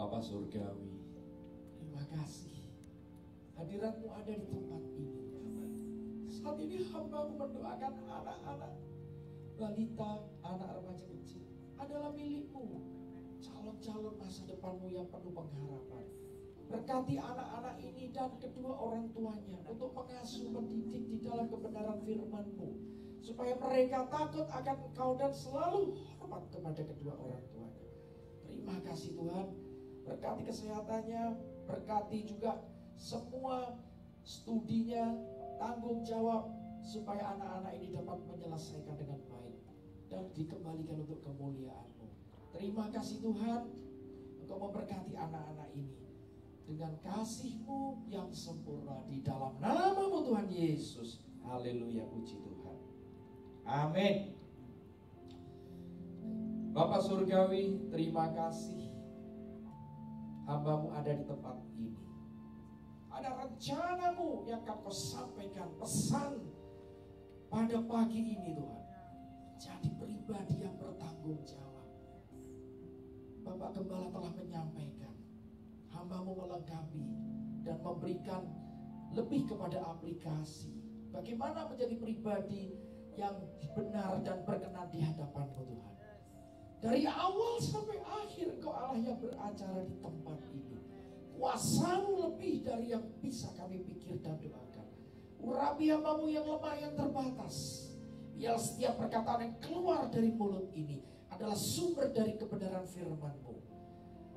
Bapa Surgawi, terima kasih hadirat-Mu ada di tempat ini. Saat ini hamba-Mu mendoakan anak-anak, balita, anak remaja kecil adalah milik-Mu. Calon-calon masa depan-Mu yang penuh pengharapan. Berkati anak-anak ini dan kedua orang tuanya untuk mengasuh, mendidik di dalam kebenaran firman-Mu, supaya mereka takut akan Engkau dan selalu hormat kepada kedua orang tuanya. Terima kasih Tuhan. Berkati kesehatannya, berkati juga semua studinya, tanggung jawab, supaya anak-anak ini dapat menyelesaikan dengan baik dan dikembalikan untuk kemuliaan-Mu. Terima kasih Tuhan, Engkau memberkati anak-anak ini dengan kasih-Mu yang sempurna di dalam nama-Mu Tuhan Yesus. Haleluya, puji Tuhan. Amin. Bapak Surgawi, terima kasih hamba-Mu ada di tempat ini. Ada rencana-Mu yang akan Kau sampaikan, pesan pada pagi ini Tuhan. Jadi pribadi yang bertanggung jawab. Bapak Gembala telah menyampaikan, hamba-Mu melengkapi dan memberikan lebih kepada aplikasi. Bagaimana menjadi pribadi yang benar dan berkenan di hadapan-Mu Tuhan. Dari awal sampai akhir Engkau Allah yang beracara di tempat ini. Kuasa-Mu lebih dari yang bisa kami pikir dan doakan. Urapi hamba-Mu yang lemah, yang terbatas. Biar setiap perkataan yang keluar dari mulut ini adalah sumber dari kebenaran firman-Mu.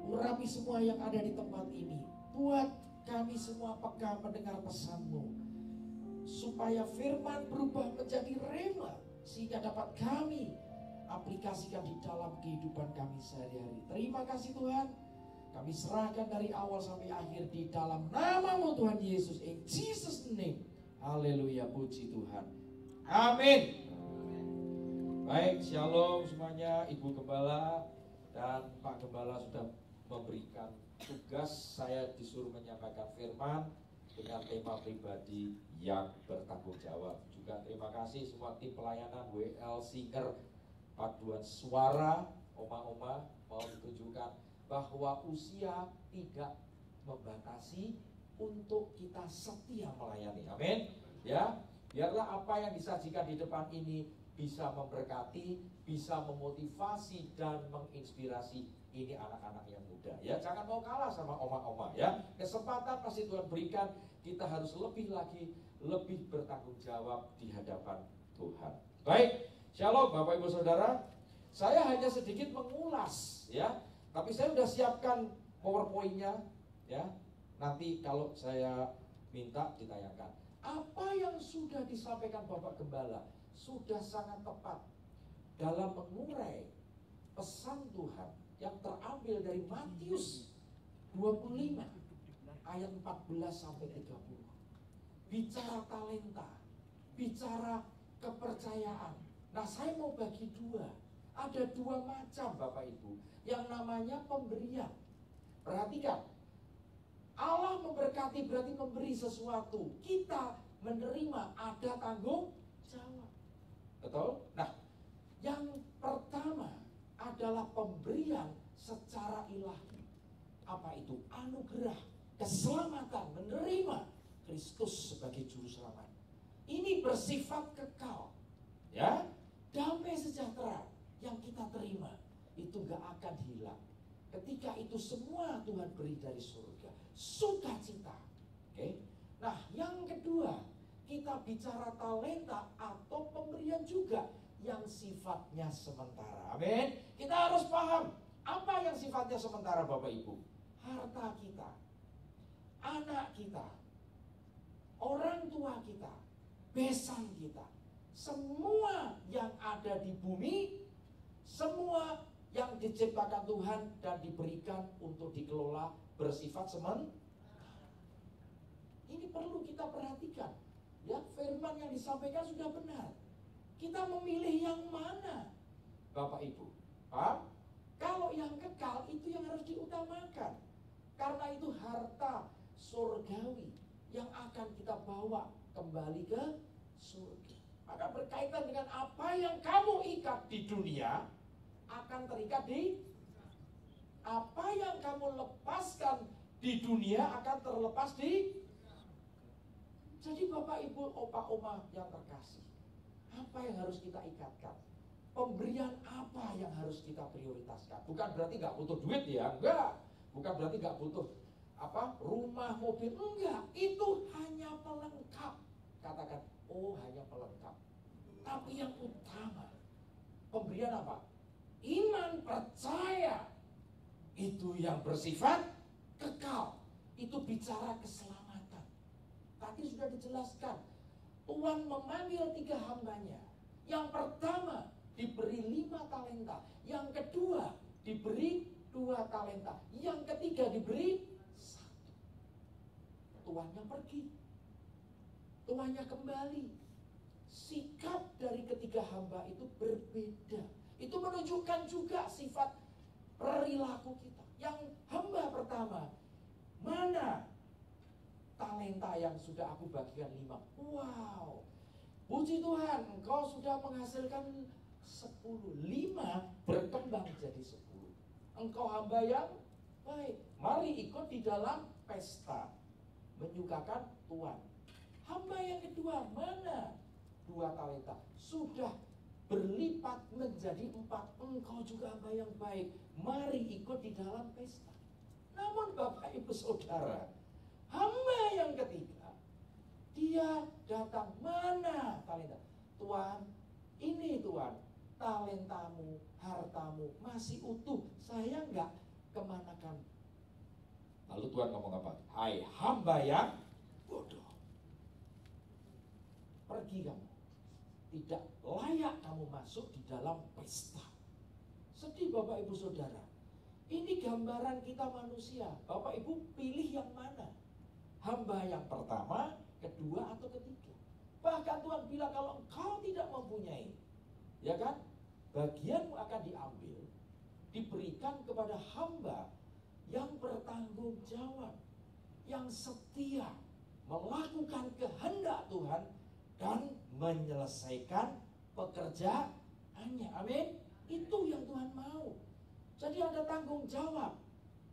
Urapi semua yang ada di tempat ini. Buat kami semua peka mendengar pesan-Mu, supaya firman berubah menjadi rema, sehingga dapat kami aplikasikan di dalam kehidupan kami sehari-hari. Terima kasih Tuhan. Kami serahkan dari awal sampai akhir di dalam nama-Mu Tuhan Yesus. In Jesus name. Haleluya, puji Tuhan. Amin. Baik, shalom semuanya. Ibu Gembala dan Pak Gembala sudah memberikan tugas. Saya disuruh menyampaikan firman dengan tema pribadi yang bertanggung jawab. Juga terima kasih semua tim pelayanan WL Singer, paduan suara, oma-oma mau ditunjukkan bahwa usia tidak membatasi untuk kita setia melayani. Amin. Ya, biarlah apa yang disajikan di depan ini bisa memberkati, bisa memotivasi dan menginspirasi ini anak-anak yang muda. Ya, jangan mau kalah sama oma-oma ya. Kesempatan pasti Tuhan berikan, kita harus lebih lagi, lebih bertanggung jawab di hadapan Tuhan. Baik. Shalom Bapak Ibu Saudara, saya hanya sedikit mengulas ya, tapi saya sudah siapkan PowerPoint-nya ya. Nanti kalau saya minta ditayangkan. Apa yang sudah disampaikan Bapak Gembala sudah sangat tepat dalam mengurai pesan Tuhan yang terambil dari Matius 25 ayat 14 sampai 30. Bicara talenta, bicara kepercayaan. Nah, saya mau bagi dua. Ada dua macam Bapak Ibu, yang namanya pemberian. Perhatikan, Allah memberkati berarti memberi sesuatu. Kita menerima, ada tanggung jawab. Betul? Nah, yang pertama adalah pemberian secara ilahi. Apa itu? Anugerah, keselamatan, menerima Kristus sebagai juru selamat. Ini bersifat kekal. Ya, damai sejahtera yang kita terima itu gak akan hilang. Ketika itu semua Tuhan beri dari surga, sukacita. Oke. Nah, yang kedua, kita bicara talenta atau pemberian juga yang sifatnya sementara. Amin. Kita harus paham apa yang sifatnya sementara Bapak Ibu. Harta kita, anak kita, orang tua kita, besan kita, semua yang ada di bumi, semua yang diciptakan Tuhan dan diberikan untuk dikelola bersifat sementara. Ini perlu kita perhatikan. Ya, firman yang disampaikan sudah benar. Kita memilih yang mana, Bapak Ibu? Paham? Kalau yang kekal itu yang harus diutamakan. Karena itu harta surgawi yang akan kita bawa kembali ke surga. Maka berkaitan dengan apa yang kamu ikat di dunia akan terikat di. Apa yang kamu lepaskan di dunia akan terlepas di. Jadi Bapak Ibu, Opa Oma yang terkasih, apa yang harus kita ikatkan? Pemberian apa yang harus kita prioritaskan? Bukan berarti nggak butuh duit ya, enggak. Bukan berarti nggak butuh rumah, mobil, enggak. Itu hanya pelengkap. Katakan, oh hanya pelengkap. Tapi yang utama, pemberian apa? Iman, percaya. Itu yang bersifat kekal. Itu bicara keselamatan. Tadi sudah dijelaskan, Tuhan memanggil 3 hambanya. Yang pertama diberi 5 talenta, yang kedua diberi 2 talenta, yang ketiga diberi 1. Tuannya pergi, tuannya kembali. Sikap dari ketiga hamba itu berbeda. Itu menunjukkan juga sifat perilaku kita. Yang hamba pertama, mana talenta yang sudah aku bagikan 5? Wow, puji Tuhan, engkau sudah menghasilkan 10. 5 berkembang jadi 10. Engkau hamba yang baik. Mari ikut di dalam pesta menyukakan Tuhan. Hamba yang kedua, mana 2 talenta? Sudah berlipat menjadi 4. Engkau juga hamba yang baik. Mari ikut di dalam pesta. Namun Bapak Ibu Saudara, hamba yang ketiga, dia datang, mana talenta? Tuhan, ini Tuhan, talentamu, hartamu masih utuh, saya nggak kemanakan. Lalu Tuhan ngomong apa? Hai hamba yang bodoh, pergi kamu, tidak layak kamu masuk di dalam pesta. Sedih Bapak Ibu Saudara. Ini gambaran kita manusia. Bapak Ibu pilih yang mana? Hamba yang pertama, kedua, atau ketiga? Bahkan Tuhan bilang kalau engkau tidak mempunyai, ya kan, bagianmu akan diambil, diberikan kepada hamba yang bertanggung jawab, yang setia, melakukan kehendak Tuhan dan menyelesaikan pekerjaannya. Amin. Itu yang Tuhan mau. Jadi ada tanggung jawab.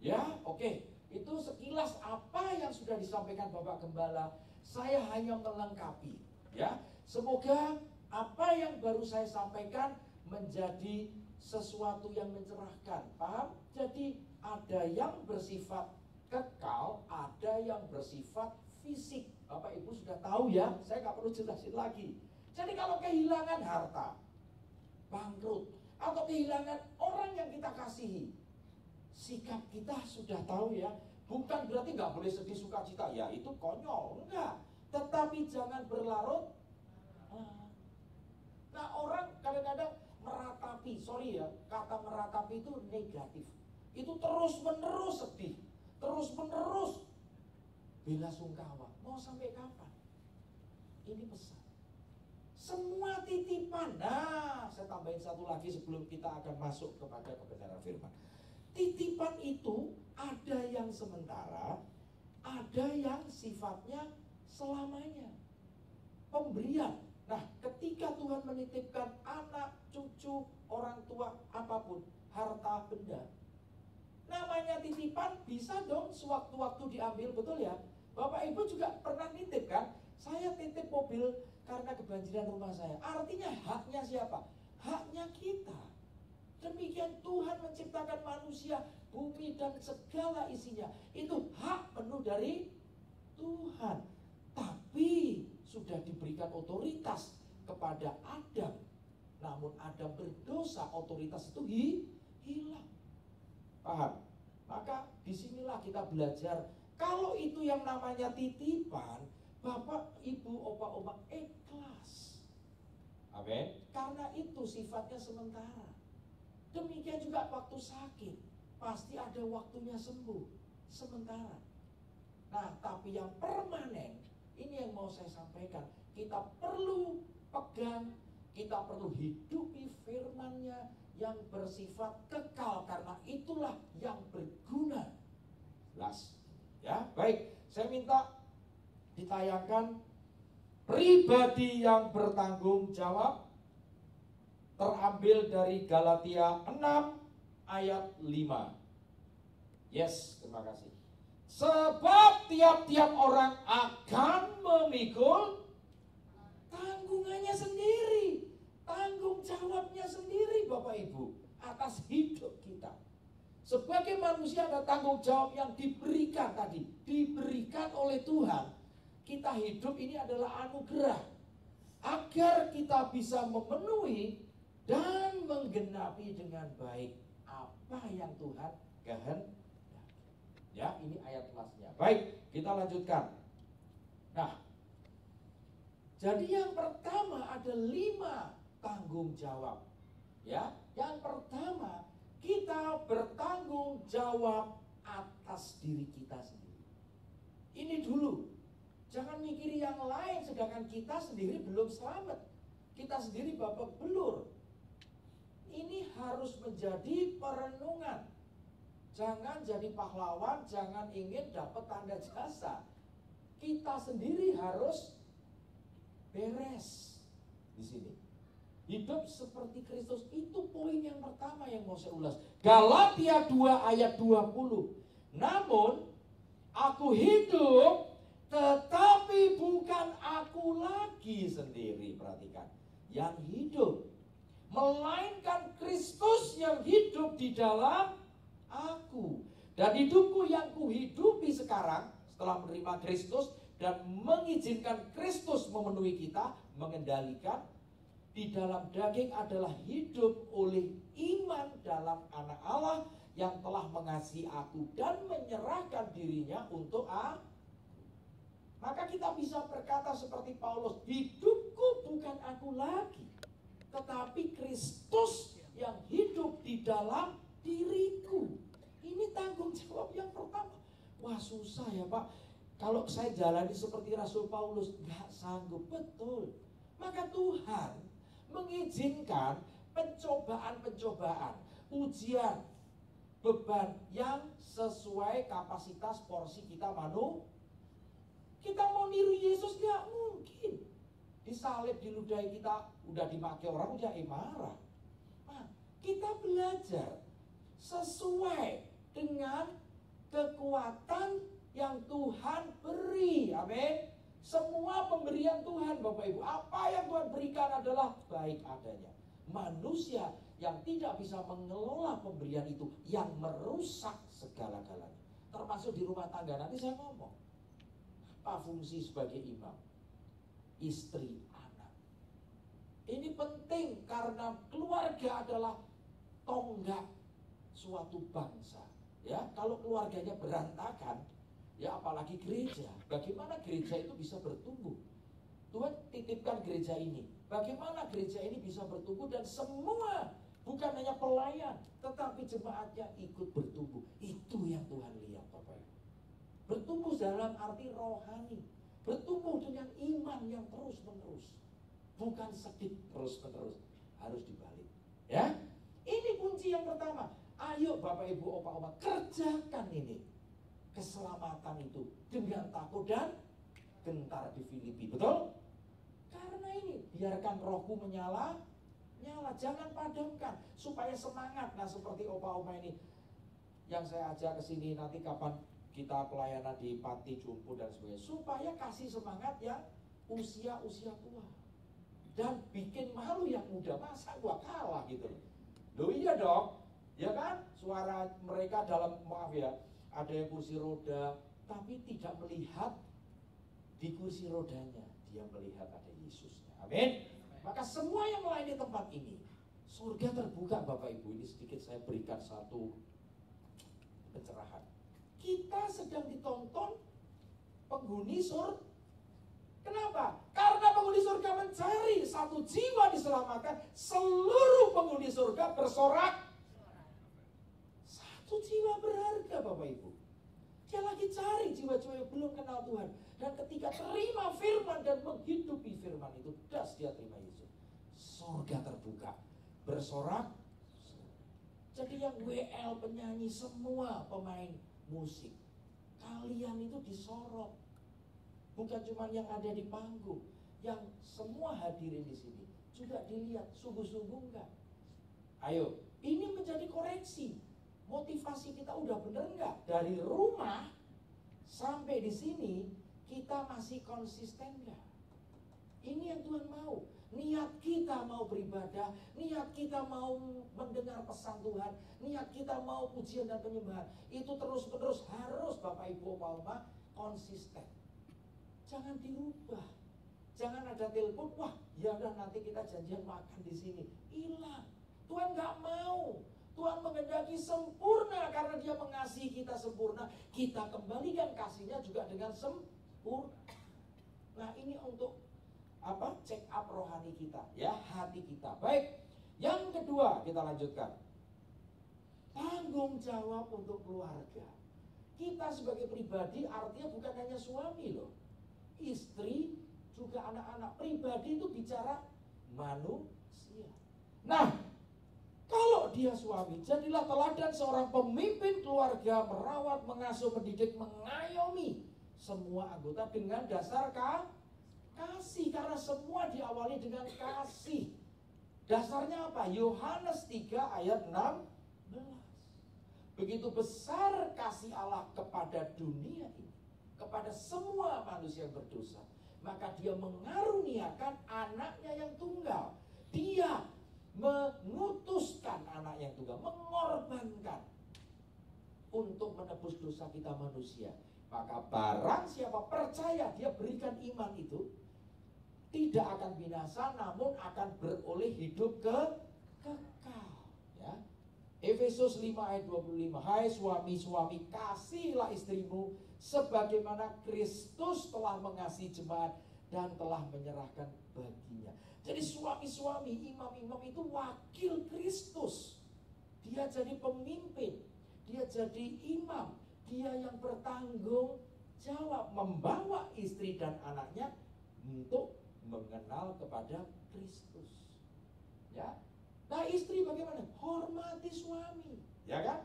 Ya, oke. Itu sekilas apa yang sudah disampaikan Bapak Gembala. Saya hanya melengkapi, ya. Semoga apa yang baru saya sampaikan menjadi sesuatu yang mencerahkan. Paham? Jadi ada yang bersifat kekal, ada yang bersifat fisik. Bapak Ibu sudah tahu ya, saya nggak perlu jelasin lagi. Jadi kalau kehilangan harta, bangkrut, atau kehilangan orang yang kita kasihi, sikap kita sudah tahu ya. Bukan berarti nggak boleh sedih sukacita, ya itu konyol, enggak. Tetapi jangan berlarut. Nah orang kadang-kadang meratapi, sorry ya, kata meratapi itu negatif. Itu terus menerus sedih, terus menerus bela sungkawa. Mau sampai kapan? Ini pesan. Semua titipan. Nah, saya tambahin satu lagi sebelum kita akan masuk kepada kebenaran firman. Titipan itu ada yang sementara, ada yang sifatnya selamanya. Pemberian. Nah, ketika Tuhan menitipkan anak, cucu, orang tua, apapun, harta benda, namanya titipan, bisa dong sewaktu-waktu diambil, betul ya? Bapak Ibu juga pernah nitip kan? Saya titip mobil karena kebanjiran rumah saya. Artinya haknya siapa? Haknya kita. Demikian Tuhan menciptakan manusia, bumi dan segala isinya. Itu hak penuh dari Tuhan. Tapi sudah diberikan otoritas kepada Adam. Namun Adam berdosa, otoritas itu hilang. Paham? Maka disinilah kita belajar. Kalau itu yang namanya titipan, Bapak, Ibu, Opa, Oma ikhlas. Amin. Karena itu sifatnya sementara. Demikian juga waktu sakit, pasti ada waktunya sembuh, sementara. Nah, tapi yang permanen, ini yang mau saya sampaikan. Kita perlu pegang, kita perlu hidupi firman-Nya yang bersifat kekal, karena itulah yang berguna. Jelas? Ya, baik. Saya minta ditayangkan pribadi yang bertanggung jawab, terambil dari Galatia 6 ayat 5. Yes, terima kasih. Sebab tiap-tiap orang akan memikul tanggungannya sendiri, tanggung jawabnya sendiri, Bapak Ibu, atas hidup kita. Sebagai manusia ada tanggung jawab yang diberikan tadi, diberikan oleh Tuhan. Kita hidup ini adalah anugerah, agar kita bisa memenuhi dan menggenapi dengan baik apa yang Tuhan kehendaki. Ya, ini ayat kelasnya. Baik, kita lanjutkan. Nah, jadi yang pertama ada 5 tanggung jawab. Ya, yang pertama kita bertanggung jawab atas diri kita sendiri. Ini dulu. Jangan mikir yang lain sedangkan kita sendiri belum selamat. Kita sendiri babak belur. Ini harus menjadi perenungan. Jangan jadi pahlawan, jangan ingin dapat tanda jasa. Kita sendiri harus beres di sini. Hidup seperti Kristus, itu poin yang pertama yang mau saya ulas. Galatia 2 ayat 20. Namun aku hidup, tetapi bukan aku lagi sendiri. Perhatikan, yang hidup, melainkan Kristus yang hidup di dalam aku. Dan hidupku yang kuhidupi sekarang setelah menerima Kristus dan mengizinkan Kristus memenuhi kita, mengendalikan di dalam daging adalah hidup oleh iman dalam Anak Allah yang telah mengasihi aku dan menyerahkan dirinya untuk aku. Maka kita bisa berkata seperti Paulus, hidupku bukan aku lagi, tetapi Kristus yang hidup di dalam diriku. Ini tanggung jawab yang pertama. Wah, susah ya Pak. Kalau saya jalani seperti Rasul Paulus, gak sanggup. Betul. Maka Tuhan mengizinkan pencobaan-pencobaan, ujian, beban yang sesuai kapasitas porsi kita manusia. Kita mau niru Yesus gak mungkin. Disalib, diludahi kita, udah dimaki orang, udah marah. Nah, kita belajar sesuai dengan kekuatan yang Tuhan beri. Amin. Semua pemberian Tuhan, Bapak Ibu, apa yang Tuhan berikan adalah baik adanya. Manusia yang tidak bisa mengelola pemberian itu, yang merusak segala-galanya. Termasuk di rumah tangga. Nanti saya ngomong apa fungsi sebagai imam, istri, anak. Ini penting karena keluarga adalah tonggak suatu bangsa. Ya, kalau keluarganya berantakan, ya apalagi gereja. Bagaimana gereja itu bisa bertumbuh? Tuhan titipkan gereja ini. Bagaimana gereja ini bisa bertumbuh dan semua, bukan hanya pelayan, tetapi jemaatnya ikut bertumbuh. Itu yang Tuhan lihat, Bapak Ibu. Bertumbuh dalam arti rohani, bertumbuh dengan iman yang terus-menerus, bukan sedikit terus-menerus, harus dibalik. Ya, ini kunci yang pertama. Ayo Bapak Ibu, Opa-Oma, kerjakan ini. Keselamatan itu dengan takut dan gentar di Filipi, betul? Karena ini, biarkan rohku menyala, jangan padamkan, supaya semangat. Nah, seperti Opa-Oma ini, yang saya ajak ke sini, nanti kapan kita pelayanan di panti jompo dan sebagainya, supaya kasih semangat yang usia-usia tua. Dan bikin malu yang muda, masa gua kalah gitu. Loh iya dong, ya kan? Suara mereka dalam, maaf ya, ada yang kursi roda, tapi tidak melihat di kursi rodanya, dia melihat ada Yesusnya. Amin. Maka semua yang melayani tempat ini, surga terbuka Bapak Ibu. Ini sedikit saya berikan satu pencerahan. Kita sedang ditonton penghuni surga. Kenapa? Karena penghuni surga mencari satu jiwa diselamatkan. Seluruh penghuni surga bersorak. Satu jiwa berharga Bapak Ibu. Dia lagi cari jiwa-jiwa yang belum kenal Tuhan. Dan ketika terima firman dan menghidupi firman itu, das dia terima Yesus. Surga terbuka, bersorak. Jadi yang WL, penyanyi, semua pemain musik, kalian itu disorot. Bukan cuma yang ada di panggung, yang semua hadirin di sini juga dilihat sungguh-sungguh enggak. Ayo, ini menjadi koreksi. motivasi kita udah bener nggak? Dari rumah sampai di sini kita masih konsisten nggak? Ini yang Tuhan mau. Niat kita mau beribadah, niat kita mau mendengar pesan Tuhan, niat kita mau pujian dan penyembahan, itu terus-menerus harus Bapak Ibu Mama konsisten. Jangan dirubah. Jangan ada telepon, wah ya udah nanti kita janjian makan di sini. Hilang. Tuhan nggak mau. Tuhan menghendaki sempurna karena Dia mengasihi kita sempurna. Kita kembalikan kasihnya juga dengan sempurna. Nah ini untuk check up rohani kita, ya, hati kita. Baik, yang kedua kita lanjutkan. Tanggung jawab untuk keluarga. Kita sebagai pribadi artinya bukan hanya suami loh, istri juga anak-anak. Pribadi itu bicara manusia. Nah, kalau dia suami, jadilah teladan seorang pemimpin keluarga, merawat, mengasuh, mendidik, mengayomi semua anggota dengan dasar kasih, karena semua diawali dengan kasih. Dasarnya apa? Yohanes 3 ayat 16. Begitu besar kasih Allah kepada dunia ini, kepada semua manusia yang berdosa, maka Dia mengaruniakan anaknya yang tunggal. Dia mengutuskan anak yang tunggal, mengorbankan untuk menebus dosa kita manusia. Maka barang siapa percaya, dia berikan iman itu, tidak akan binasa, namun akan beroleh hidup kekal. Ya. Efesus 5 ayat 25. Hai suami-suami, kasihilah istrimu sebagaimana Kristus telah mengasihi jemaat dan telah menyerahkan baginya. Jadi suami-suami, imam-imam itu wakil Kristus. Dia jadi pemimpin, dia jadi imam, dia yang bertanggung jawab membawa istri dan anaknya untuk mengenal kepada Kristus. Ya. Nah, istri bagaimana? Hormati suami, ya kan?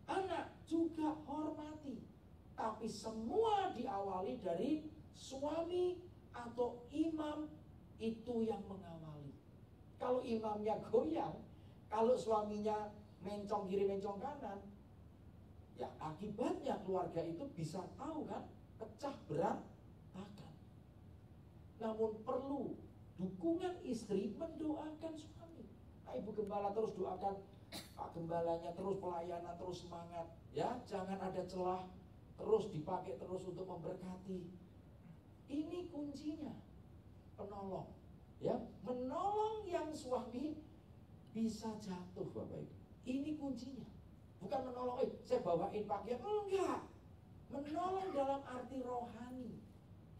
Anak juga hormati. Tapi semua diawali dari suami atau imam itu yang mengawali. Kalau imamnya goyang, kalau suaminya mencong kiri mencong kanan, ya akibatnya keluarga itu bisa tahu kan, pecah berantakan. Namun perlu dukungan istri mendoakan suami. Nah, Ibu Gembala terus doakan Pak Gembalanya, terus pelayanan, terus semangat. Ya, jangan ada celah, terus dipakai terus untuk memberkati. Ini kuncinya. Penolong. Ya, menolong yang suami bisa jatuh, Bapak Ibu. Ini kuncinya. Bukan menolong, saya bawain pakaian, enggak. Menolong dalam arti rohani.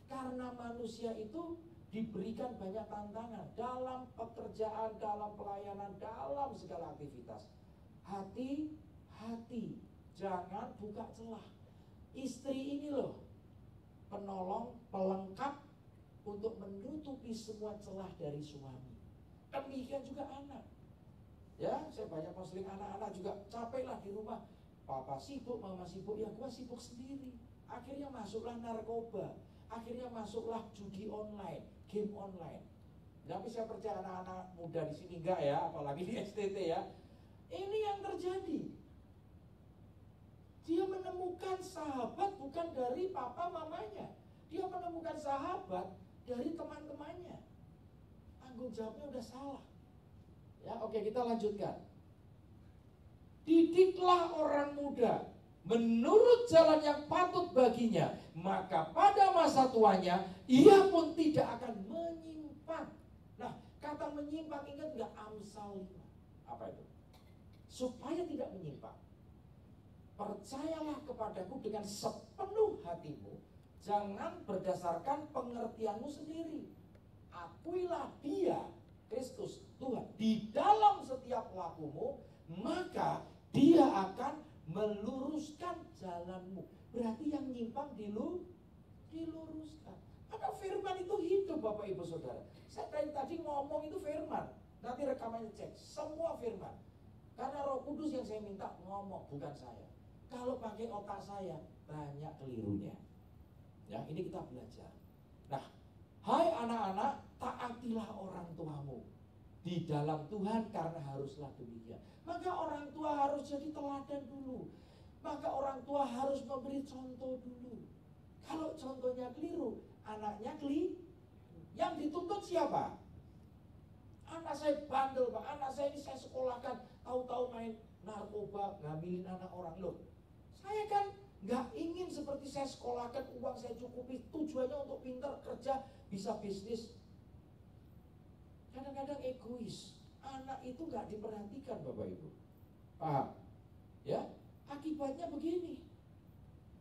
Karena manusia itu diberikan banyak tantangan dalam pekerjaan, dalam pelayanan, dalam segala aktivitas. Hati-hati, jangan buka celah. Istri ini loh, penolong, pelengkap untuk menutupi semua celah dari suami. Demikian juga anak. Ya, saya banyak konseling anak-anak juga, capeklah di rumah. Papa sibuk, mama sibuk, ya gua sibuk sendiri. Akhirnya masuklah narkoba. Akhirnya masuklah judi online, game online. Tapi saya percaya anak-anak muda di sini enggak ya, apalagi di STT ya. Ini yang terjadi. Dia menemukan sahabat bukan dari papa mamanya. Dia menemukan sahabat dari teman-temannya. Tanggung jawabnya udah salah. Ya, oke, kita lanjutkan. Didiklah orang muda menurut jalan yang patut baginya, maka pada masa tuanya ia pun tidak akan menyimpang. Nah, kata menyimpang ingat nggak? Amsal 5. Apa itu? Supaya tidak menyimpang, percayalah kepadaku dengan sepenuh hatimu, jangan berdasarkan pengertianmu sendiri. Akuilah Dia, Kristus Tuhan, di dalam setiap lakumu, maka Dia akan meluruskan jalanmu. Berarti yang nyimpang diluruskan. Maka firman itu hidup, Bapak Ibu Saudara. Saya tadi ngomong itu firman. Nanti rekamannya cek, semua firman. Karena Roh Kudus yang saya minta ngomong, bukan saya. Kalau pakai otak saya, banyak kelirunya. Ya, ini kita belajar. Nah, hai anak-anak, taatilah orang tuamu. di dalam Tuhan karena haruslah demikian. Maka orang tua harus jadi teladan dulu. Maka orang tua harus memberi contoh dulu. Kalau contohnya keliru, anaknya keliru. Yang dituntut siapa? Anak saya bandel, Pak. Anak saya ini saya sekolahkan, tahu-tahu main narkoba, ngambilin anak orang. Loh, saya kan nggak ingin seperti saya sekolahkan, uang saya cukupi, tujuannya untuk pintar, kerja, bisa bisnis. Kadang-kadang egois. Anak itu nggak diperhatikan, Bapak Ibu. Paham? Ya, akibatnya begini.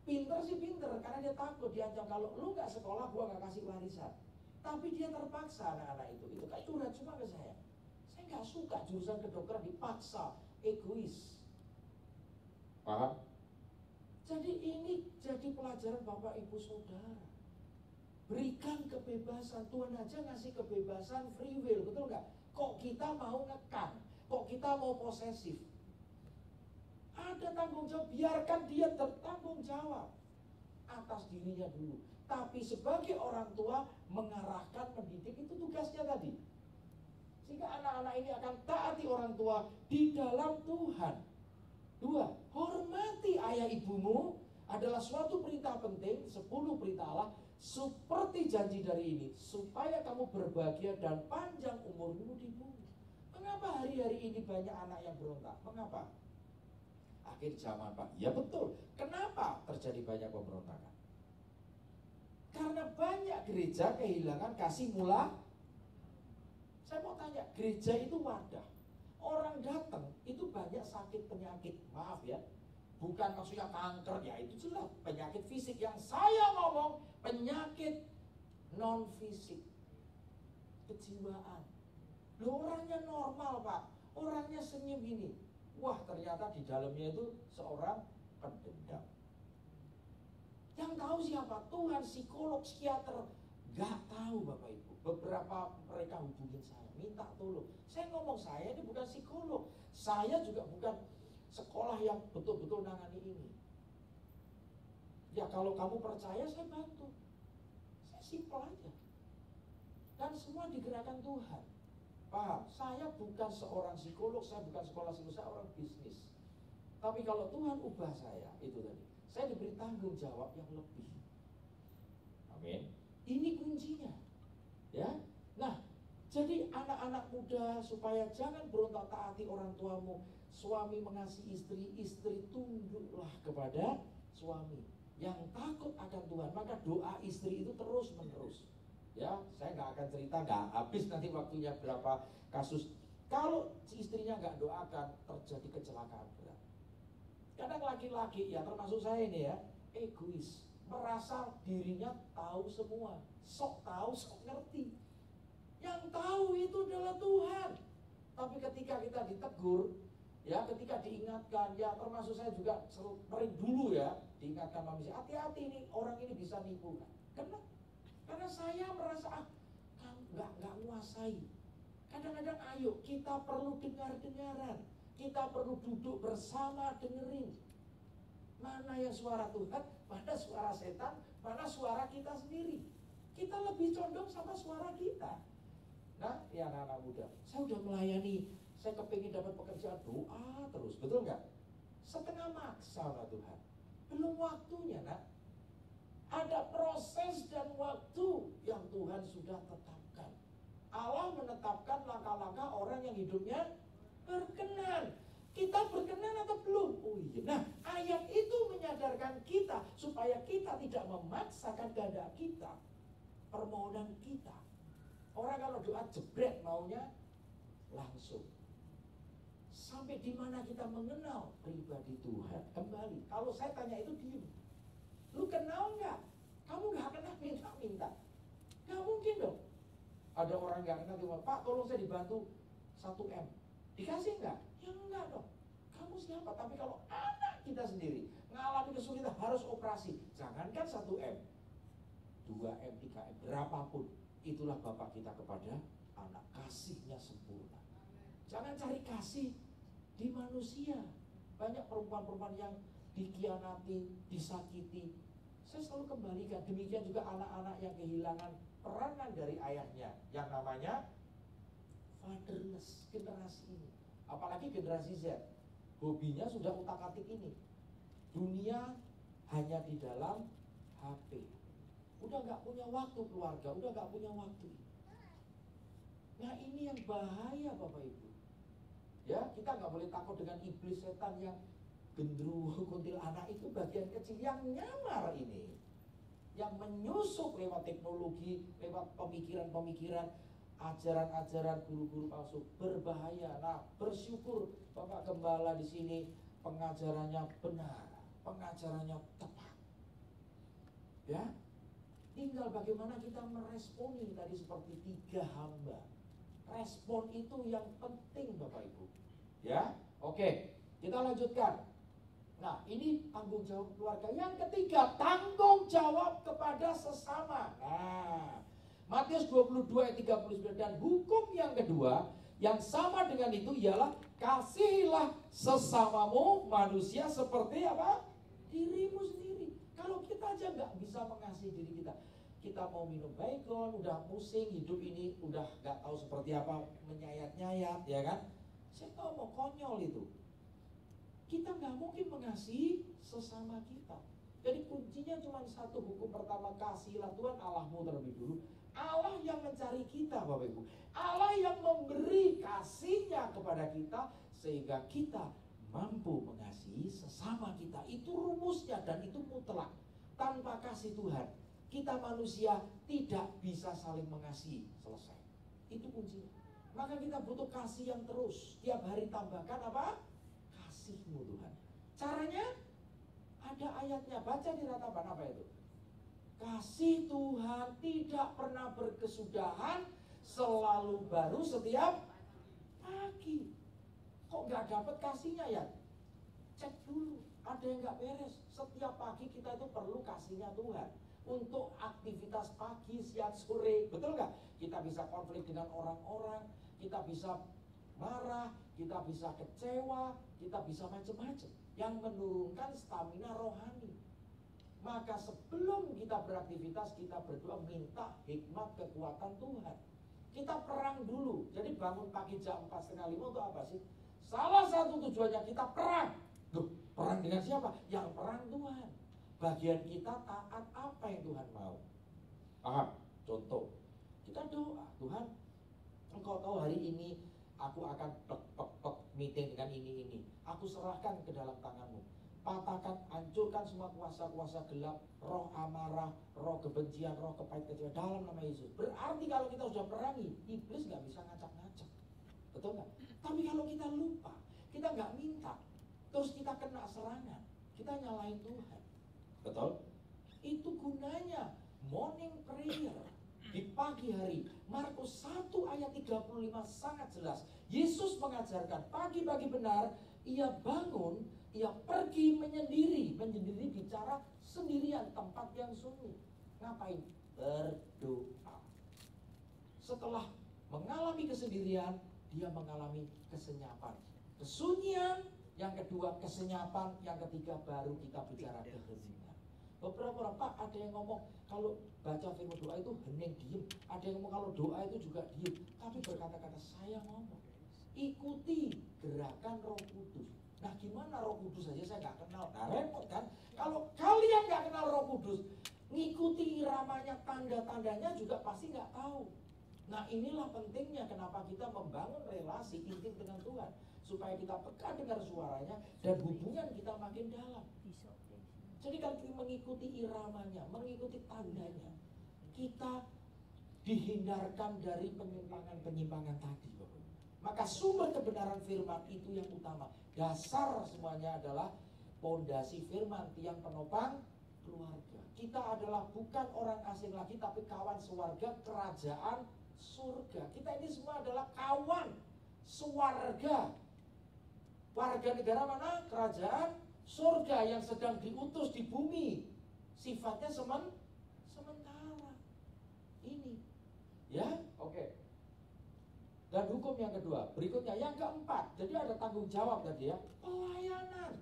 Pinter sih pinter, karena dia takut diancam, kalau lu nggak sekolah, gua nggak kasih warisan. Tapi dia terpaksa, anak-anak itu kayak curhat cuma ke saya. Saya nggak suka jurusan kedokteran dipaksa, egois. Paham? Jadi ini jadi pelajaran Bapak Ibu Saudara. Berikan kebebasan. Tuhan aja ngasih kebebasan free will, betul nggak? Kok kita mau ngekang? Kok kita mau posesif? Ada tanggung jawab, biarkan dia bertanggung jawab atas dirinya dulu. Tapi sebagai orang tua mengarahkan, mendidik, itu tugasnya tadi. Sehingga anak-anak ini akan taati orang tua di dalam Tuhan. 2, hormati ayah ibumu adalah suatu perintah penting, 10 perintah Allah, seperti janji dari ini, supaya kamu berbahagia dan panjang umurmu di bumi. Mengapa hari-hari ini banyak anak yang berontak? Mengapa? Akhir zaman, Pak. Ya betul. Kenapa terjadi banyak pemberontakan? Karena banyak gereja kehilangan kasih mula. Saya mau tanya, gereja itu wadah. Orang datang itu banyak sakit penyakit. Maaf ya, bukan maksudnya kanker, ya itu jelas penyakit fisik. Yang saya ngomong penyakit non fisik, kejiwaan. Loh, orangnya normal, Pak. Orangnya senyum gini. Wah, ternyata di dalamnya itu seorang pendendam. Yang tahu siapa? Tuhan, psikolog, psikiater. Gak tahu, Bapak Ibu. Beberapa mereka hubungin saya, minta tolong. Saya ngomong, saya ini bukan psikolog. Saya juga bukan sekolah yang betul-betul nangani ini. Ya kalau kamu percaya, saya bantu. Saya simpel aja. Dan semua digerakkan Tuhan. Paham? Saya bukan seorang psikolog, saya bukan sekolah psikolog, saya orang bisnis. Tapi kalau Tuhan ubah saya, itu tadi, saya diberi tanggung jawab yang lebih. Amin. Ini kuncinya. Ya. Nah, jadi anak-anak muda supaya jangan berontak, taati orang tuamu. Suami mengasihi istri, istri tunduklah kepada suami. Yang takut akan Tuhan, maka doa istri itu terus menerus. Ya, saya nggak akan cerita, nggak habis nanti waktunya berapa kasus. Kalau si istrinya nggak doakan, terjadi kecelakaan berat. Kadang laki-laki, ya termasuk saya ini ya, egois, merasa dirinya tahu semua, sok tahu, sok ngerti. Yang tahu itu adalah Tuhan. Tapi ketika kita ditegur, ya ketika diingatkan, ya termasuk saya juga sering dulu ya diingatkan manusia, hati-hati nih, orang ini bisa nipu. Karena saya merasa nggak nguasai. Kadang-kadang ayo kita perlu dengar-dengaran, kita perlu duduk bersama dengerin. Mana yang suara Tuhan, mana suara setan, mana suara kita sendiri. Kita lebih condong sama suara kita. Nah, ya anak-anak muda, saya udah melayani, saya kepingin dapat pekerjaan, doa terus, betul nggak? Setengah maksa sama Tuhan. Belum waktunya, nak. Ada proses dan waktu yang Tuhan sudah tetapkan. Allah menetapkan langkah-langkah orang yang hidupnya berkenan. Kita berkenan atau belum? Oh iya. Nah, ayat itu menyadarkan kita supaya kita tidak memaksakan kehendak kita, permohonan kita. Orang kalau doa jebret maunya langsung. Sampai di mana kita mengenal pribadi Tuhan? Kembali, kalau saya tanya itu diem. Lu kenal nggak? Kamu nggak kenal minta-minta. Nggak mungkin dong. Ada orang nggak kenal cuma, Pak tolong saya dibantu 1M. Dikasih nggak? Ya enggak dong. Kamu siapa? Tapi kalau anak kita sendiri mengalami kesulitan harus operasi, jangankan 1M, 2M, 3M, berapapun, itulah Bapak kita kepada anak. Kasihnya sempurna. Jangan cari kasih di manusia. Banyak perempuan-perempuan yang dikhianati, disakiti. Saya selalu kembalikan. Demikian juga anak-anak yang kehilangan peranan dari ayahnya, yang namanya fatherless generasi ini. Apalagi generasi Z. Hobinya sudah utak-atik ini. Dunia hanya di dalam HP. Udah gak punya waktu keluarga, udah gak punya waktu. Nah ini yang bahaya Bapak Ibu. Ya, kita gak boleh takut dengan iblis setan yang gendruwo, kuntilanak itu bagian kecil yang nyamar ini. Yang menyusup lewat teknologi, lewat pemikiran-pemikiran, ajaran-ajaran guru-guru palsu, berbahaya. Nah, bersyukur Bapak Gembala di sini pengajarannya benar, pengajarannya tepat. Ya, tinggal bagaimana kita meresponi tadi seperti 3 hamba. Respon itu yang penting Bapak Ibu. Ya, oke, kita lanjutkan. Nah, ini tanggung jawab keluarga. Yang ketiga, tanggung jawab kepada sesama. Nah, Matius 22 ayat 39. Dan hukum yang kedua yang sama dengan itu ialah kasihilah sesamamu manusia seperti apa? Dirimu sendiri. Kalau kita aja nggak bisa mengasihi diri kita, kita mau minum baygon, udah pusing, hidup ini udah nggak tahu seperti apa, menyayat-nyayat, ya kan? Saya tahu mau konyol itu. Kita nggak mungkin mengasihi sesama kita. Jadi kuncinya cuma satu, hukum pertama, kasihilah Tuhan Allahmu terlebih dulu. Allah yang mencari kita Bapak Ibu, Allah yang memberi kasihnya kepada kita sehingga kita mampu mengasihi sesama kita. Itu rumusnya dan itu mutlak. Tanpa kasih Tuhan, kita manusia tidak bisa saling mengasihi. Selesai. Itu kuncinya. Maka kita butuh kasih yang terus. Tiap hari tambahkan apa? Kasihmu Tuhan. Caranya ada ayatnya, baca di ratapan. Apa itu? Kasih Tuhan tidak pernah berkesudahan, selalu baru setiap pagi. Kok nggak dapat kasihnya ya? Cek dulu, ada yang nggak beres. Setiap pagi kita itu perlu kasihnya Tuhan untuk aktivitas pagi, siang, sore, betul nggak? Kita bisa konflik dengan orang-orang, kita bisa marah, kita bisa kecewa, kita bisa macam-macam yang menurunkan stamina rohani. Maka sebelum kita beraktivitas, kita berdoa minta hikmat kekuatan Tuhan. Kita perang dulu. Jadi bangun pagi jam 4:30 untuk apa sih? Salah satu tujuannya kita perang. Loh, perang dengan siapa? Yang perang Tuhan. Bagian kita taat apa yang Tuhan mau. Paham? Contoh, kita doa, Tuhan, Engkau tahu hari ini aku akan meeting dengan ini. Aku serahkan ke dalam tangan-Mu. Patahkan, hancurkan semua kuasa-kuasa gelap, roh amarah, roh kebencian, roh kepahit-kecewa dalam nama Yesus. Berarti kalau kita sudah perangi, iblis gak bisa ngacak-ngacak. Betul gak? Tapi kalau kita lupa, kita gak minta, terus kita kena serangan, kita nyalain Tuhan. Betul? Itu gunanya morning prayer di pagi hari. Markus 1 ayat 35 sangat jelas. Yesus mengajarkan pagi-pagi benar, ia bangun, ia pergi menyendiri bicara sendirian, tempat yang sunyi. Ngapain? Berdoa. Setelah mengalami kesendirian, dia mengalami kesenyapan. Kesunyian, yang kedua kesenyapan, yang ketiga baru kita bicara keheningan. Beberapa orang, Pak, ada yang ngomong kalau baca firman doa itu hening, diem. Ada yang ngomong kalau doa itu juga diem. Tapi berkata-kata, saya ngomong, ikuti gerakan Roh Kudus. Nah, gimana Roh Kudus saja saya nggak kenal? Nah, repot kan? Kalau kalian nggak kenal Roh Kudus, ngikuti iramanya, tanda-tandanya juga pasti nggak tahu. Nah, inilah pentingnya kenapa kita membangun relasi intim dengan Tuhan, supaya kita peka dengar suaranya dan hubungan kita makin dalam. Jadi kalau kita mengikuti iramanya, mengikuti tandanya, kita dihindarkan dari penyimpangan-penyimpangan tadi. Maka sumber kebenaran firman itu yang utama. Dasar semuanya adalah pondasi firman, tiang penopang keluarga. Kita adalah bukan orang asing lagi, tapi kawan sewarga kerajaan surga. Kita ini semua adalah kawan sewarga. Warga negara mana? Kerajaan surga yang sedang diutus di bumi. Sifatnya sementara. Ini. Ya, oke. Dan hukum yang kedua, berikutnya yang keempat. Jadi ada tanggung jawab tadi ya, pelayanan.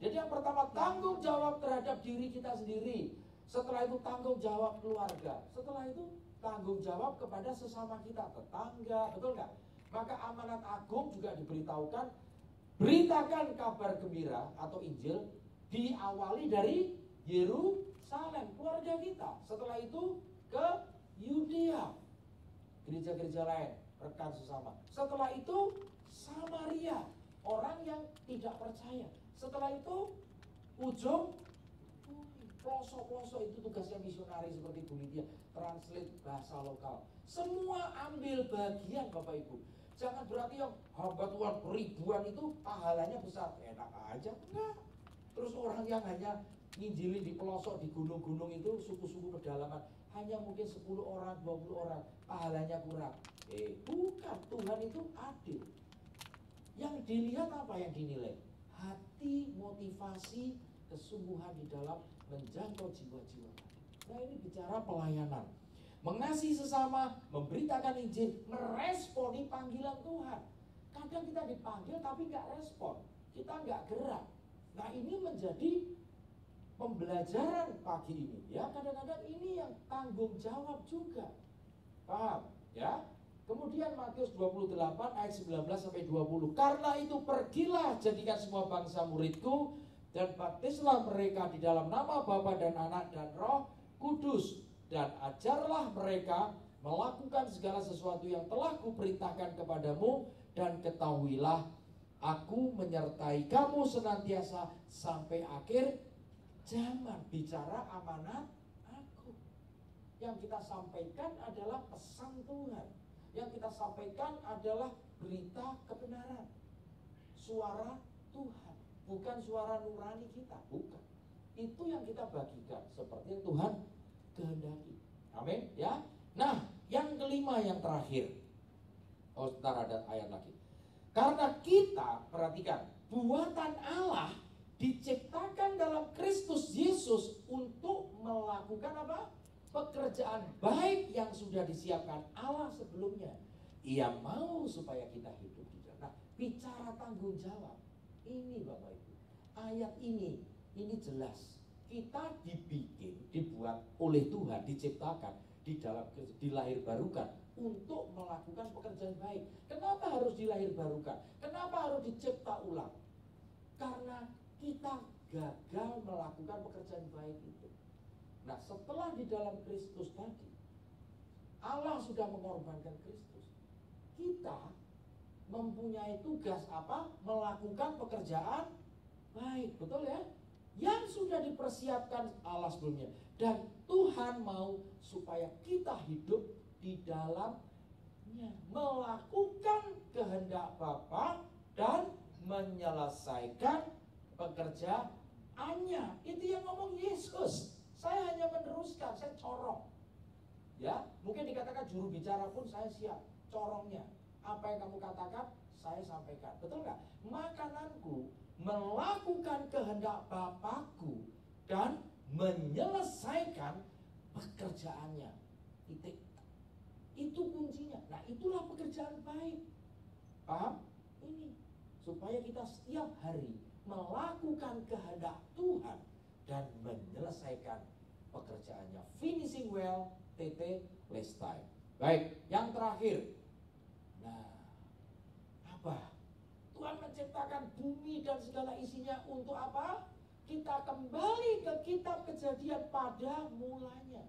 Jadi yang pertama tanggung jawab terhadap diri kita sendiri. Setelah itu tanggung jawab keluarga. Setelah itu tanggung jawab kepada sesama kita, tetangga, betul nggak? Maka amanat agung juga diberitahukan, beritakan kabar gembira atau Injil diawali dari Yerusalem, keluarga kita. Setelah itu ke Yudea, gereja-gereja lain, rekan sesama. Setelah itu Samaria, orang yang tidak percaya. Setelah itu ujung pelosok-pelosok, itu tugasnya misionari seperti Bu Lydia, translate bahasa lokal. Semua ambil bagian Bapak Ibu. Jangan berarti yang hamba Tuhan ribuan itu pahalanya besar. Enak aja, enggak. Terus orang yang hanya nginjilin di pelosok, di gunung-gunung itu, suku-suku pedalaman, hanya mungkin 10 orang, 20 orang, pahalanya kurang. Bukan, Tuhan itu adil. Yang dilihat apa yang dinilai? Hati, motivasi, kesungguhan di dalam menjangkau jiwa-jiwa. Nah, ini bicara pelayanan. Mengasihi sesama, memberitakan Injil, meresponi panggilan Tuhan. Kadang kita dipanggil tapi nggak respon, kita nggak gerak. Nah, ini menjadi pembelajaran pagi ini. Ya, kadang-kadang ini yang tanggung jawab juga. Paham? Ya. Kemudian Matius 28 ayat 19 sampai 20. Karena itu pergilah, jadikan semua bangsa muridku, dan baptislah mereka di dalam nama Bapa dan Anak dan Roh Kudus, dan ajarlah mereka melakukan segala sesuatu yang telah kuperintahkan kepadamu, dan ketahuilah aku menyertai kamu senantiasa sampai akhir zaman. Bicara amanat aku. Yang kita sampaikan adalah pesan Tuhan. Yang kita sampaikan adalah berita kebenaran, suara Tuhan, bukan suara nurani kita, bukan. Itu yang kita bagikan seperti yang Tuhan kehendaki. Amin, ya. Nah, yang kelima, yang terakhir. Oh, sebentar, ada ayat lagi. Karena kita, perhatikan, buatan Allah diciptakan dalam Kristus Yesus untuk melakukan apa? Pekerjaan baik yang sudah disiapkan Allah sebelumnya. Ia mau supaya kita hidup di dalam. Nah, bicara tanggung jawab, ini Bapak Ibu, ayat ini jelas. Kita dibuat oleh Tuhan, diciptakan di dalam, dilahirbarukan untuk melakukan pekerjaan baik. Kenapa harus dilahirbarukan? Kenapa harus dicipta ulang? Karena kita gagal melakukan pekerjaan baik itu. Nah, setelah di dalam Kristus tadi, Allah sudah mengorbankan Kristus. Kita mempunyai tugas apa? Melakukan pekerjaan baik, betul ya? Yang sudah dipersiapkan Allah sebelumnya. Dan Tuhan mau supaya kita hidup di dalamnya, melakukan kehendak Bapa dan menyelesaikan pekerjaannya. Itu yang ngomong Yesus. Saya hanya meneruskan, saya corong. Ya, mungkin dikatakan juru bicara pun saya siap, corongnya. Apa yang kamu katakan, saya sampaikan. Betul nggak? Makananku melakukan kehendak Bapakku dan menyelesaikan pekerjaannya. Titik. Itu kuncinya. Nah, itulah pekerjaan baik. Paham? Ini supaya kita setiap hari melakukan kehendak Tuhan dan menyelesaikan pekerjaannya. Finishing well, last time. Baik, yang terakhir. Nah, apa? Tuhan menciptakan bumi dan segala isinya untuk apa? Kita kembali ke kitab Kejadian pada mulanya.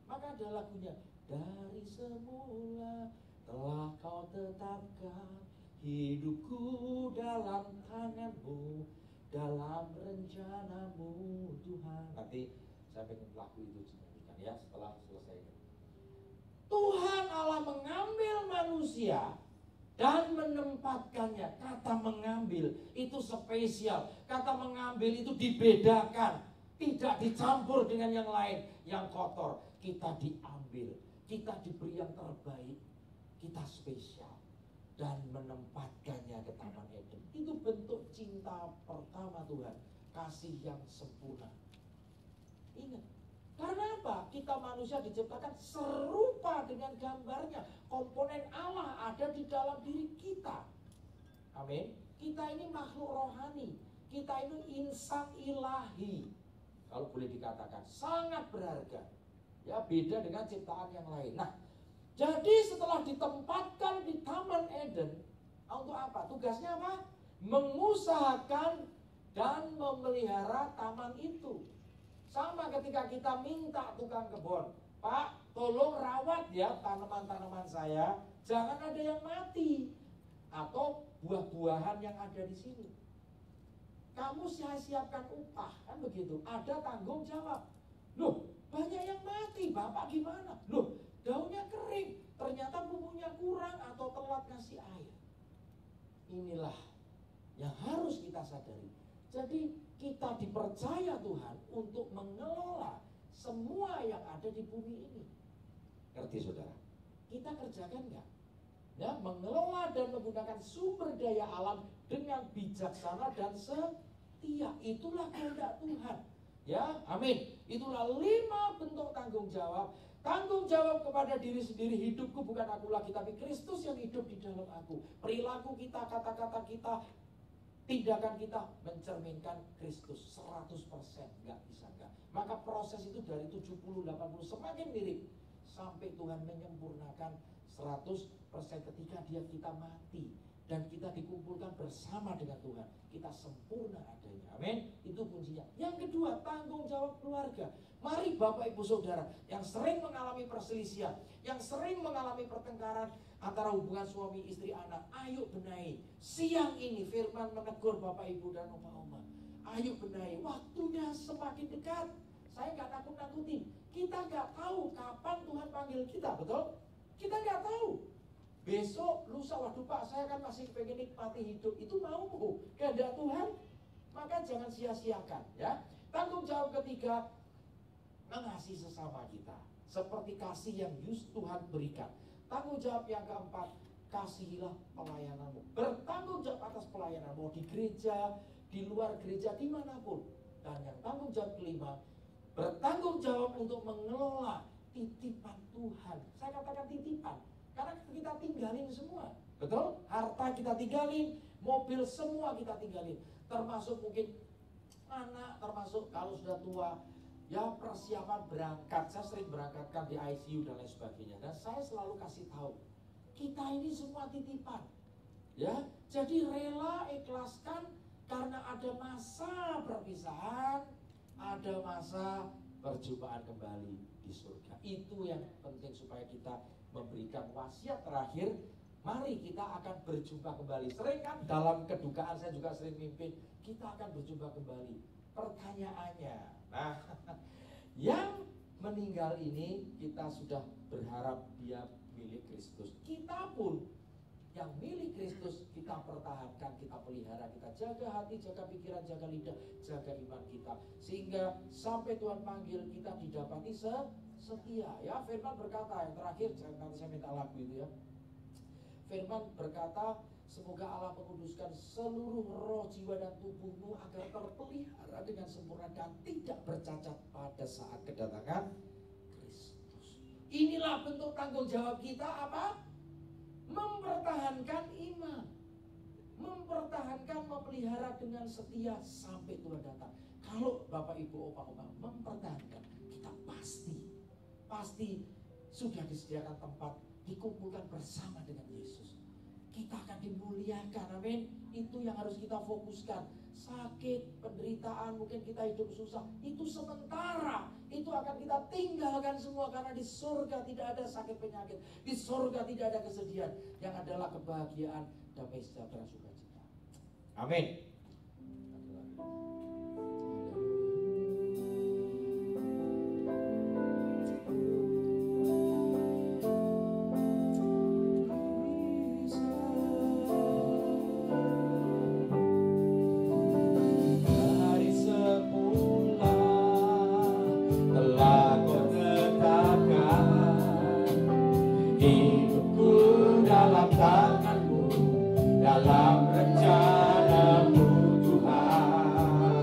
Maka ada lagunya, dari semula telah kau tetapkan hidupku dalam tanganmu, dalam rencanamu Tuhan. Nanti saya pengen lagu itu dinyanyikan ya setelah selesai. Tuhan Allah mengambil manusia dan menempatkannya. Kata mengambil itu spesial. Kata mengambil itu dibedakan, tidak dicampur dengan yang lain yang kotor. Kita diambil, kita diberi yang terbaik, kita spesial, dan menempatkannya ke Taman Eden. Itu bentuk cinta pertama Tuhan, kasih yang sempurna. Ingat, karena apa? Kita manusia diciptakan serupa dengan gambarnya. Komponen Allah ada di dalam diri kita. Amin. Kita ini makhluk rohani, kita ini insan ilahi, kalau boleh dikatakan sangat berharga. Ya, beda dengan ciptaan yang lain. Nah, Jadi setelah ditempatkan di Taman Eden, untuk apa? Tugasnya apa? Mengusahakan dan memelihara taman itu. Sama ketika kita minta tukang kebun, Pak, tolong rawat ya tanaman-tanaman saya, jangan ada yang mati atau buah-buahan yang ada di sini. Kamu siapkan upah, kan begitu? Ada tanggung jawab. Loh, banyak yang mati, Bapak gimana? Loh, daunnya kering, ternyata pupuknya kurang atau telat ngasih air. Inilah yang harus kita sadari. Jadi kita dipercaya Tuhan untuk mengelola semua yang ada di bumi ini. Ngerti saudara? Kita kerjakan enggak? Ya, mengelola dan menggunakan sumber daya alam dengan bijaksana dan setia. Itulah kehendak Tuhan. Ya, amin. Itulah 5 bentuk tanggung jawab. Tanggung jawab kepada diri sendiri, hidupku bukan aku lagi, tapi Kristus yang hidup di dalam aku. Perilaku kita, kata-kata kita, tindakan kita mencerminkan Kristus 100%. Enggak bisa enggak. Maka proses itu dari 70, 80 semakin mirip sampai Tuhan menyempurnakan 100% ketika kita mati dan kita dikumpulkan bersama dengan Tuhan. Kita sempurna adanya. Amin. Itu kuncinya. Yang kedua, tanggung jawab keluarga. Mari Bapak Ibu Saudara yang sering mengalami perselisihan, yang sering mengalami pertengkaran antara hubungan suami, istri, anak, ayo benahi. Siang ini firman menegur Bapak Ibu dan oma-oma. Ayo benahi, waktunya semakin dekat. Saya nggak nakut-nakutin. Kita nggak tahu kapan Tuhan panggil kita, betul? Kita nggak tahu. Besok, lusa, waduh Pak, saya kan masih pengen nikmati hidup. Itu mau kehendak Tuhan. Maka jangan sia-siakan ya. Tanggung jawab ketiga, mengasihi sesama kita seperti kasih yang Tuhan berikan. Tanggung jawab yang keempat, kasihilah pelayananmu. Bertanggung jawab atas pelayananmu di gereja, di luar gereja, dimanapun. Dan yang tanggung jawab kelima, bertanggung jawab untuk mengelola titipan Tuhan. Saya katakan titipan karena kita tinggalin semua, betul? Harta kita tinggalin, mobil semua kita tinggalin, termasuk mungkin anak, termasuk kalau sudah tua, ya persiapan berangkat. Saya sering berangkatkan di ICU dan lain sebagainya. Dan saya selalu kasih tahu, kita ini semua titipan. Ya, jadi rela ikhlaskan karena ada masa perpisahan, ada masa perjumpaan kembali di surga. Itu yang penting supaya kita memberikan wasiat terakhir. Mari kita akan berjumpa kembali. Sering kan dalam kedukaan saya juga sering mimpin, kita akan berjumpa kembali. Pertanyaannya, nah, yang meninggal ini kita sudah berharap dia milik Kristus. Kita pun yang milik Kristus kita pertahankan, kita pelihara, kita jaga hati, jaga pikiran, jaga lidah, jaga iman kita. Sehingga sampai Tuhan panggil kita didapati setia. Ya, firman berkata, yang terakhir, nanti saya minta lagu itu ya. Firman berkata, semoga Allah menguduskan seluruh roh, jiwa dan tubuhmu agar terpelihara dengan sempurna dan tidak bercacat pada saat kedatangan Kristus. Inilah bentuk tanggung jawab kita apa? Mempertahankan iman, mempertahankan, memelihara dengan setia sampai Tuhan datang. Kalau Bapak Ibu Opa-Oma mempertahankan, kita pasti sudah disediakan tempat, dikumpulkan bersama dengan Yesus. Kita akan dimuliakan, amin. Itu yang harus kita fokuskan. Sakit, penderitaan, mungkin kita hidup susah, itu sementara. Itu akan kita tinggalkan semua, karena di surga tidak ada sakit penyakit, di surga tidak ada kesedihan. Yang adalah kebahagiaan, damai sejahtera, sukacita. Amin. Tanganmu dalam rencanamu Tuhan.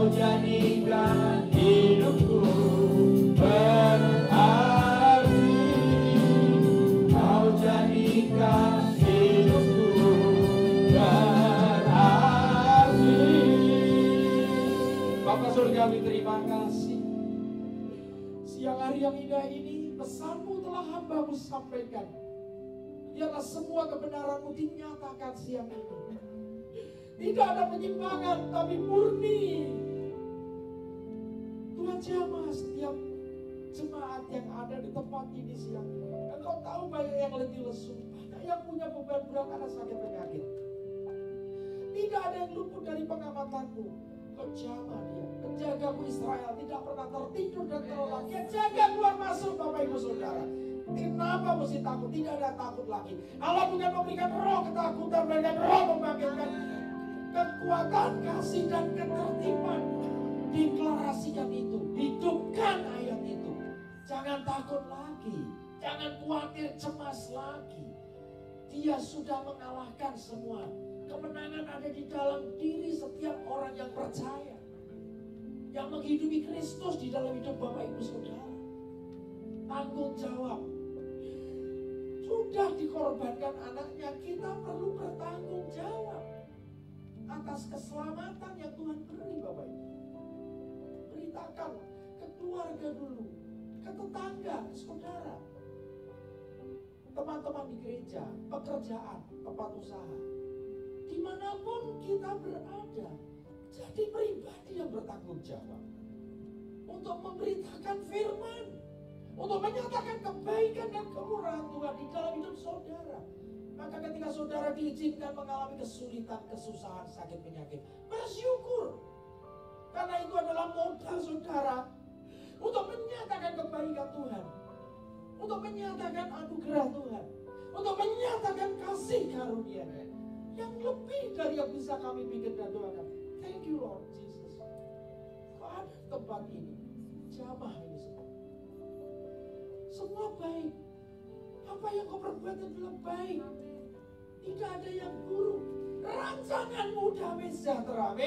Kau jadikan hidupku berarti, Kau jadikan hidupku berarti. Bapa Surgawi, terima kasih. Siang hari yang indah ini, pesan-Mu telah hamba-Mu sampaikan. Biarlah semua kebenaran-Mu dinyatakan siang ini. Tidak ada penyimpangan, tapi murni. Tuhan jamah setiap jemaat yang ada di tempat ini siang ini. Engkau tahu banyak yang letih lesu, banyak yang punya beban berat karena sakit penyakit. Tidak ada yang luput dari pengamatan-Mu. Engkau jamah dia, penjagamu Israel tidak pernah tertidur dan terlelap. Dia jaga keluar masuk, Bapak Ibu Saudara. Kenapa mesti takut? Tidak ada takut lagi. Allah bukan memberikan roh ketakutan, melainkan roh membangkitkan kekuatan, kasih dan ketertiban. Deklarasikan itu, hidupkan ayat itu. Jangan takut lagi, jangan khawatir, cemas lagi. Dia sudah mengalahkan semua. Kemenangan ada di dalam diri setiap orang yang percaya, yang menghidupi Kristus di dalam hidup Bapak Ibu Saudara. Tanggung jawab. Sudah dikorbankan anaknya, kita perlu bertanggung jawab atas keselamatan yang Tuhan beri, Bapak Ibu. Beritakan ke keluarga dulu, ke tetangga, ke saudara, teman-teman di gereja, pekerjaan, tempat usaha, dimanapun kita berada. Jadi pribadi yang bertanggung jawab untuk memberitakan firman, untuk menyatakan kebaikan dan kemurahan Tuhan di dalam hidup saudara. Maka ketika saudara diizinkan mengalami kesulitan, kesusahan, sakit, penyakit, bersyukur. Karena itu adalah modal saudara untuk menyatakan kebaikan Tuhan, untuk menyatakan anugerah Tuhan, untuk menyatakan kasih karunia yang lebih dari yang bisa kami pikir dan doakan. Thank you Lord Jesus. Kau ada di tempat ini, jamah ini semua baik. Apa yang kau perbuat adalah baik. Tidak ada yang buruk. Rancanganmu damai sejahtera,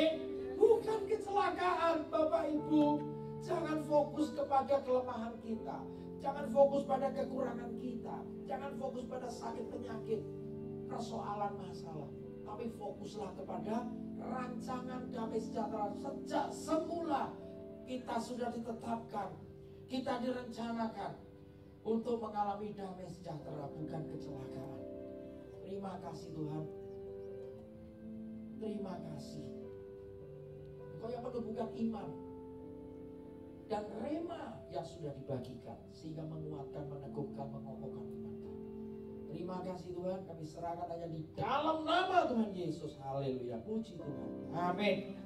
bukan kecelakaan. Bapak Ibu, jangan fokus kepada kelemahan kita, jangan fokus pada kekurangan kita, jangan fokus pada sakit penyakit, persoalan masalah, tapi fokuslah kepada rancangan damai sejahtera. Sejak semula kita sudah ditetapkan, kita direncanakan untuk mengalami damai sejahtera, bukan kecelakaan. Terima kasih Tuhan. Terima kasih. Engkau yang menumbuhkan iman dan rema yang sudah dibagikan, sehingga menguatkan, meneguhkan, mengokohkan iman kami. Terima kasih Tuhan, kami serahkan hanya di dalam nama Tuhan Yesus. Haleluya, puji Tuhan. Amin.